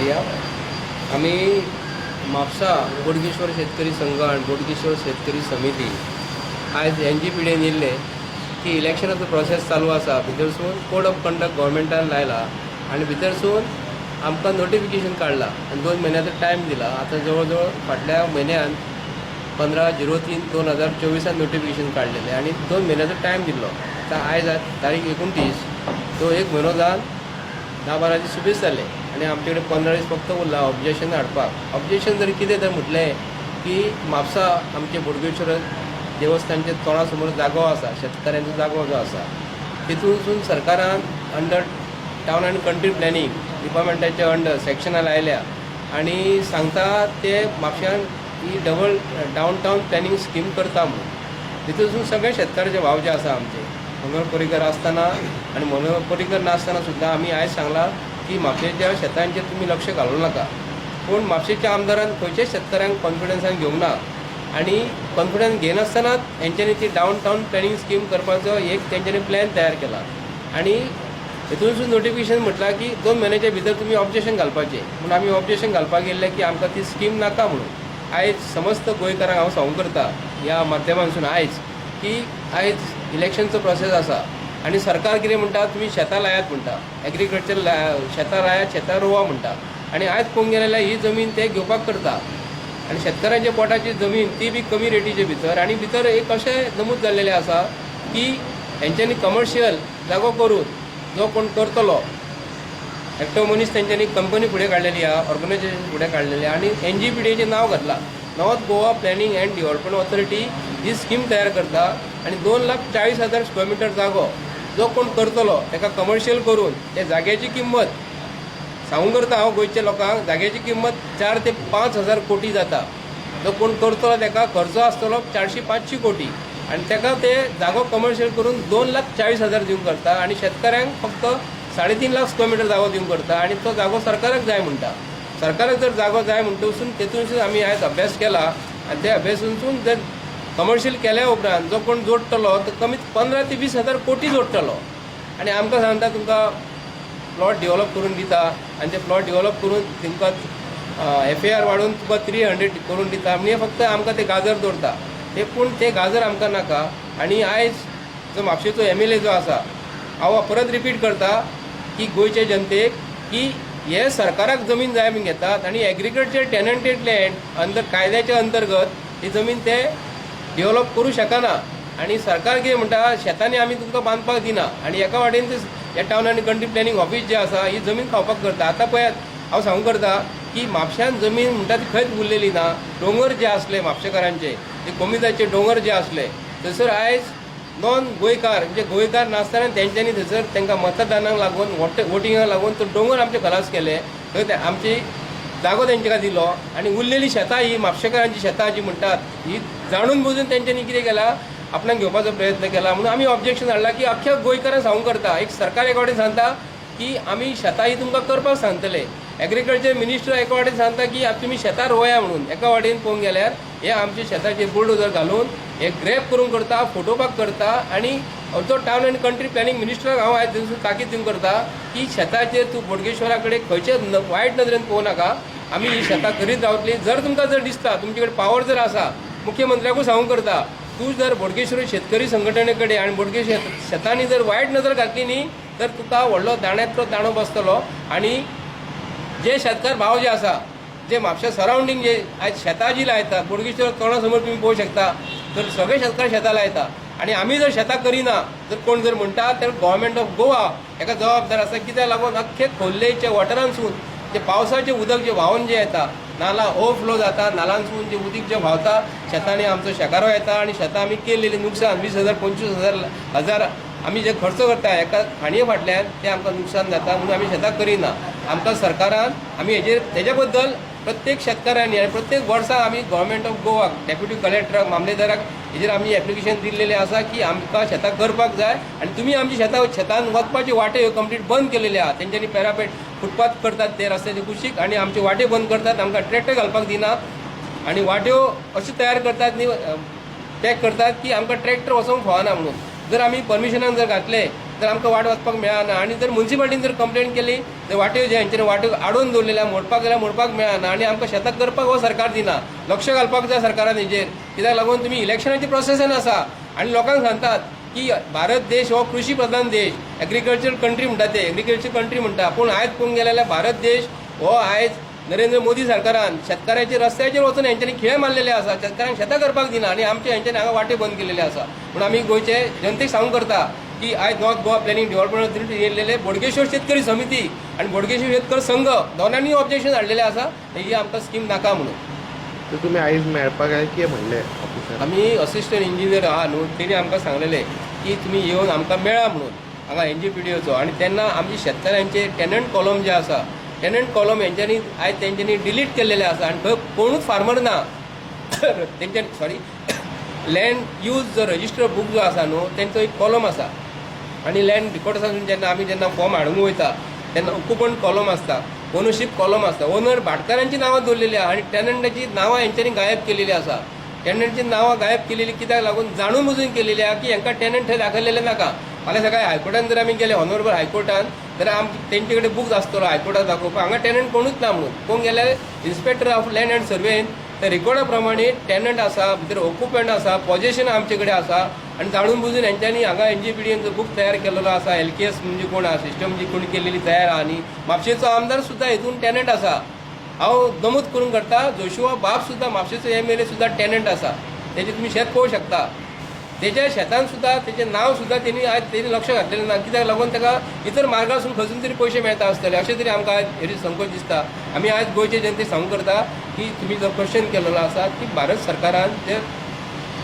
या आम्ही म्हापसा बोडगेश्वर शेतकरी संघ आणि बोडगेश्वर शेतकरी समिती आज NGPDन येयल्ले की इलेक्शनाचो प्रोसेस चालू आसा भितरसून कोड ऑफ कंडक्ट गव्हर्मेंटान लायला आणि भितरसून आमकां नोटिफिकेशन काडला आणि 2 म्हयन्याचो टायम दिला. आता जवळ जवळ फाटल्या म्हयन्यान 15/03/2024 नोटिफिकेशन काडलेलें आणि 2 म्हयन्याचो टायम दिल्लो. आता आयज तारीख 29 तो 1 म्हयनो जावन 10-12 दीस सुबेज जाले आणि आमचे कडेन 15 दीस फक्त उरला ऑब्जेक्शन हाडपाक. ऑब्जेक्शन जर कितें तर म्हटलें की म्हापसा आमचे बोडगेश्वर देवस्थानचे तोंडा समोर जागो आसा, शेतकाऱ्यांचो जागो जो आसा तितूनसून सरकारान अंडर टावन आनी कंट्री प्लॅनिंग डिपार्टमेंटाच्या अंडर सेक्शनां लायल्या आणि सांगता ते म्हापशान ही double down town planning scheme करता म्हणून. तितूनसून सगळे शेतकाराचे भाव जे आसा आमचे मनोहर पर्रीकर आसतना आणि मनोहर पर्रीकर नासतना सुद्दां आमी आयज सांगला की म्हापशेच्या शेतांचेर तुमी लक्ष घालूं नाका. पूण म्हापशेच्या आमदारान खंयच्याच शेतकाऱ्यांक कॉन्फिडन्सान घेवंक ना आणि कॉन्फिडन्स घेनासतनाच हेंच्यांनी ती डावन टावन प्लॅनिंग स्कीम करपाचो एक तेंच्यांनी प्लॅन तयार केला आणि हितूनसून नोटिफिकेशन म्हटलां की 2 म्हयन्याच्या भितर तुमी ऑब्जेक्शन घालपाचें. म्हणून आमी ऑब्जेक्शन घालपाक गेल्ले की आमकां ती स्कीम नाका म्हणून. आयज समस्त गोंयकारांक हांव सांगूंक करता ह्या माध्यमांसून आयज की आयज इलेक्शनचो प्रोसेस आसा आणि सरकार कितें म्हणटा तुमी शेतां लायात म्हणटा, एग्रीकल्चर शेतां लायात, शेतां रोवा म्हणटा आणि आयज पळोवंक गेलें जाल्यार ही जमीन ते घेवपाक करता आणि शेतकारांच्या पोटाची जमीन ती बी कमी रेटीचे भितर आणि भितर एक अशें नमूद जाल्लेलें आसा की हेंच्यांनी कमर्शियल जागो करून जो कोण करतलो एकटो मनीस तेंच्यांनी कंपनी फुडें काडलेली आहा, ऑर्गनायझेशन फुडें काडलेलें आणि NGPDचें नांव घातलां. North Goa planning and development authority he scheme तयार करता आणि 2,40,000 स्क्वेअर मिटर जागो जो कोण करतलो ताका कमर्शियल करून त्या जाग्याची किंमत सांगूंक करता हांव गोंयच्या लोकांक, जाग्याची किंमत 4 ते 5,000 कोटी जाता. जो कोण करतलो ताका खर्च आसतलो 400-500 कोटी आणि ताका ते जागो कमर्शियल करून 2,40,000 दिवंक करता आणि शेतकऱ्यांक फक्त 3.5 लाख स्क्वेअर मिटर जागो दिवंक करता आणि तो जागो सरकाराक जाय म्हणटा. सरकाराक जर जागो जाय म्हणटसून तेतूनसून आमी आयज अभ्यास केला आणि त्या अभ्यासूनसून जर कमर्शियल केल्या उपरांत जो कोण जोडटलो तो कमीत 15 ते 20,000 कोटी जोडटलो आणि आमकां सांगता तुमकां प्लॉट डेव्हलप करून दिता आणि ते प्लॉट डेव्हलप करून तुमकां FAR वाडोवन तुका 300 करून दिता म्हणजे फक्त आमकां ते गाजर दवरता ते. पूण ते गाजर आमकां नाका आणि आयज जो म्हापशेचो MLA जो आसा हांव परत रिपीट करता की गोंयचे जनतेक की हे सरकाराक जमीन जाय म्हूण घेतात आणि एग्रीकल्चर टेनंटेड लँड अंडर कायद्याच्या अंतर्गत ही जमीन ते डेव्हलप करूं शकना आणि सरकार कितें म्हणटा शेतांनी आमी तुमकां बांदपाक दिना आणि एका वाटेन ह्या टावन आनी कंट्री प्लॅनिंग ऑफिस जे आसा ही जमीन खावपाक करता. आतां पळयात हांव सांगूंक करता की म्हापश्यान जमीन म्हणटा ती खंयच उरलेली ना. दोंगर जे आसले म्हापशेकारांचे ते कोमिताचे दोंगर जे आसले थंयसर आयज नॉन गोंयकार म्हणजे गोंयकार नासतना तेंच्यांनी थंयसर तांकां मतदानाक लागून वोटिंगाक लागून तो दोंगर आमचे खलास केले. थंय आमची जागो तेंच्या दिलो आणि उरलेली शेतां ही म्हापशेकारांची शेतां जी म्हणटात ही जाणून बुजून तेंच्यांनी कितें केलां आपणाक घेवपाचो प्रयत्न केला. म्हणून आमी ऑब्जेक्शन हाडला की अख्ख्या गोंयकारांक सांगूंक करता एक सरकार एका वाटेन सांगता की आमी शेतां ही तुमकां करपाक सांगतले, एग्रीकल्चर मिनिस्टर एका वाटेन सांगता की तुमी शेतां रोवया म्हणून. एका वाटेन पळोवंक गेल्यार हे आमचे शेताचे बुलडोजर घालून हे ग्रॅप करूंक करता, फोटोपाक करता आणि तो टावन आनी कंट्री प्लॅनिंग मिनिस्टराक हांव आयज दिसून ताकीद दिवंक करता की शेताचेर तूं बोडगेश्वरा कडेन खंयचेच वायट नदरेन पळोवं नाका. आमी ही शेतां करीत रावतली. जर तुमकां जर दिसता तुमचे कडेन पावर जर आसा मुख्यमंत्र्याकूय सांगूंक करता तूं जर बोडगेश्वरी शेतकरी संघटने कडेन आनी बोडगेश्वर शेतांनी जर वायट नजर घातली न्ही तर तुका व्हडलो दाण्याचो दाणो बसतलो आणि जे शेतकार भाव जे आसा जे म्हापशा सरावंडींग जे आयज शेतां जी लायता बोडगेश्वर तोंडा समोर तुम्ही पळोवंक शकता तर सगळे शेतकार शेतां लायता आणि आमी जर शेतां करिना जर कोण जर म्हणटा तर गव्हर्मेंट ऑफ गोवा हेका जबाबदार आसा. कित्याक लागून अख्खे खोल्लेच्या वॉटरांसून जे पावसाचें उदक जे व्हांवून जे येता नाला ओवरफ्लो जाता, नालांसून जे उदीक जे व्हांवता शेतांनी आमचो शेकारो येता आणि शेतां आमी केल्लेली नुकसान 20,000 25,000 आमी जे खर्च करता एका खाणये फाटल्यान ते आमकां नुकसान जाता. म्हणून आमी शेतां करिना. आमकां सरकारान आमी हेजे बद्दल प्रत्येक शेतकाऱ्यांनी आनी प्रत्येक वर्सा आमी गव्हर्मेंट ऑफ गोवाक डेप्युटी कलेक्टराक मामलेदाराक हेजेर आमी एप्लिकेशन दिल्लेलें आसा की आमकां शेतां करपाक जाय आणि तुमी आमची शेतान वचपाचे वाटे ह्यो कंप्लीट बंद केलेले आहा. तेंच्यांनी पॅरापेट फुटपाथ करतात ते रस्त्याचे कुशीक आणि आमचे वाटे बंद करतात, आमकां ट्रॅक्टर घालपाक दिना आणि वाट्यो अश्यो तयार करतात न्ही पॅक करतात की आमकां ट्रॅक्टर वचोंक फावना म्हणून. जर आमी परमिशनान जर घातले तर आमकां वाट वचपाक मेळना आनी जर मुन्सिपाल्टीन जर कंप्लेन केली तर वाट्यो जे हांचेर वाट्यो आडोवन दवरलेल्या मोडपाक गेल्यार मोडपाक मेळना आनी आमकां शेतां करपाक हो सरकार दिना लक्ष घालपाक जाय सरकारान हेजेर कित्याक लागून तुमी इलेक्शनाच्या प्रोसेसान आसा आनी लोकांक सांगतात की भारत देश हो कृषी प्रधान देश एग्रीकल्चर कंट्री म्हणटा ते एग्रीकल्चर कंट्री म्हणटा पूण आयज पळोवंक गेले जाल्यार भारत देश हो आयज नरेंद्र मोदी सरकारान शेतकारांचे रस्त्याचेर वचून हेंच्यांनी खेळ मारलेले आसा शेतकारांक शेतां करपाक दिना आनी आमचे हेंच्यांनी हांगा वाटे बंद केलेले आसा पूण आमी गोंयचे जनतेक सांगूंक करता की आयज North Goa planning development authority येयलेले बोडगेश्वर शेतकरी समिती आनी बोडगेश्वर शेतकरी संघ दोनांनी ऑब्जेक्शन हाडलेले आसा ही आमकां स्कीम नाका म्हणून. तर तुमी आयज मेळपाक काय कितें म्हणलें ऑफिसर? आमी असिस्टंट इंजिनियर आहा न्हू तेणी आमकां सांगलेले की तुमी येवन आमकां मेळा म्हणून हांगा NGPDOचो आनी तेन्ना आमचे शेतकाऱ्यांचे टेनंट कॉलम जे आसा टेनंट कॉलम हेंच्यांनी आयज तेंच्यांनी डिलीट केल्लेले आसा आनी थंय कोणूच फार्मर ना तेंच्यांनी सॉरी लँड यूज जो रजिस्टर बूक जो आसा न्हू तेंचो एक कॉलम आसा आनी लँड रिकॉर्ड्सासून जेन्ना फॉर्म हाडूंक वयता तेन्ना ऑक्युपंट कॉलम आसता ओनरशीप कॉलम आसता ओनर भाटकारांची नांवां दवरलेली आहा आनी टेनंटाची नांवां हेंच्यांनी गायब केलेली आसा टेनंटची नांवां गायब केलेली कित्याक लागून जाणून बुजून केलेली आहा की हांकां टेनंट थंय दाखयलेले नाका फाल्यां सकाळीं हायकोर्टान जर आमी गेले ऑनरेबल हायकोर्टान जाल्यार तेंचे कडेन बूक आसतलो हायकोर्टाक दाखोवपाक हांगा टेनंट कोणूच ना म्हणून पळोवंक गेल्यार इन्स्पेक्टर ऑफ लँड अँड सर्वेन त्या रिकॉर्डा प्रमाणे टेनंट आसा भितर ऑक्युपंट आसा पॉजेशन आमचे कडेन आसा आनी जाणून बुजून हेंच्यांनी हांगा NGPDOचो बूक तयार केलेलो आसा LKS म्हणजे कोण आहा सिस्टम जी कोणी केलेली तयार आहा न्ही म्हापशेचो आमदार सुद्दां हितून टेनंट आसा हांव नमूद करून करता जोशुआ बाब सुद्दां म्हापशेचो MLA सुद्दां टेनंट आसा तेजें तुमी शेत पळोवंक शकता तेज्या शेतान सुद्दां तेजें नांव सुद्दां तेणी लक्ष घातलेलें ना कित्याक लागून ताका इतर मार्गासून खंयसून तरी पयशे मेळता आसतले अशें तरी आमकां आयज हेची संकोच दिसता. आमी आयज गोंयचे जनतेक सांगूंक करता की तुमी जो क्वेश्चन केलेलो आसा की भारत सरकारान ते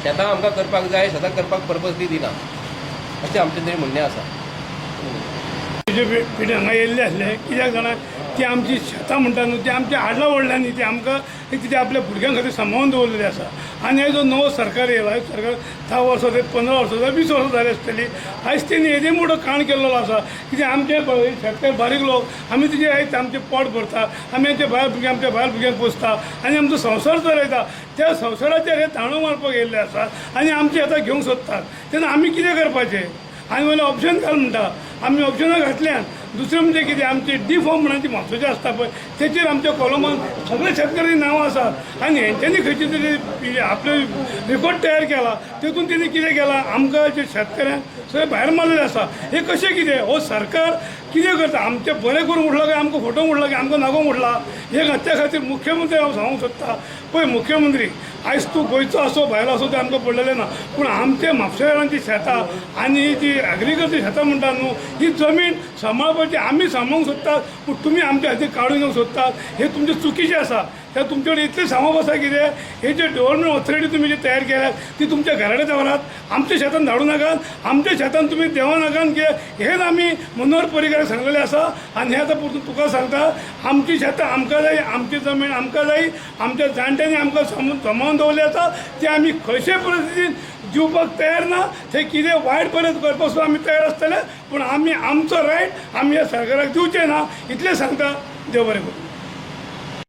शेतां आमकां करपाक जाय शेतां करपाक पर्पजली दिना अशें आमचें तरी म्हणणें आसा. पिढी हांगा येयल्ले आसले कित्याक जाणा ती आमची शेतां म्हणटा न्हू ती आमच्या आडला व्हडल्यांनी ती आमकां कितें आपल्या भुरग्यां खातीर सांबाळून दवरलेली आसा आनी आयज जो नवो सरकार येयला सरकार 10 वर्सां 15 वर्सां 20 वर्सां जाली आसतली आयज तेणी येदे मोठो काण केल्लो आसा कित्याक आमचे शेतकार बारीक लोक आमी तुजे आयज आमचें पोट भरता आमी आमच्या आमच्या भायर भुरग्यांक पोसता आनी आमचो संवसार चलयता त्या संवसाराचेर हे ताणो मारपाक येयल्ले आसा आनी आमचे आतां घेवंक सोदतात तेन्ना आमी कितें करपाचें आनी म्हणल्यार ऑप्शन घाल म्हणटा आमी ऑप्शनां घातल्यान दुसरें म्हणजे कितें आमची डिफॉर्म म्हणून ती म्हापशेचें आसता पळय तेचेर आमच्या कॉलमान सगळे शेतकऱ्यांची नांवां आसात आनी हेंच्यांनी खंयची तरी आपले रिकॉर्ड तयार केला तेतून तेणी कितें केलां आमकां जे शेतकऱ्यांक सगळे भायर मारलेले आसा हे कशें कितें हो सरकार कितें करता आमचें बरें करून उडला काय आमकां फोटोंक उडला काय आमकां नागोंक उडला हे त्या खातीर मुख्यमंत्री हांव सांगूंक सोदता पळय मुख्यमंत्री आयज तूं गोंयचो आसो भायलो आसो तें आमकां पडलेलें ना पूण आमचे म्हापशेकारांची शेतां आनी जी एग्रीकल्चर शेतां म्हणटा न्हू ही जमीन सांबाळपाची आमी सांबाळूंक सोदतात पूण तुमी आमच्या खातीर काडून घेवंक सोदतात हे तुमचें चुकीचें आसा त्या तुमचे कडेन इतलें सांगप आसा कितें हे जे डेव्हलपमेंट ऑथॉरिटी तुमी जी तयार केल्यात ती तुमच्या घराकडेन व्हरात आमच्या शेतान धाडूं नाकात आमच्या शेतान तुमी देवा नाकात की हेच आमी मनोहर पर्रीकाराक सांगलेलें आसा आनी हें आतां परतून तुका सांगता आमची शेतां आमकां जाय आमची जमीन आमकां जाय आमच्या जाणट्यांनी आमकां सांबाळून दवरलें आसा ते आमी खंयचे परिस्थितीन दिवपाक तयार ना थंय कितें वायट परत करपाक सुद्दां आमी तयार आसतले पूण आमी आमचो रायट आमी ह्या सरकाराक दिवचें ना इतलें सांगता देव बरें करूं.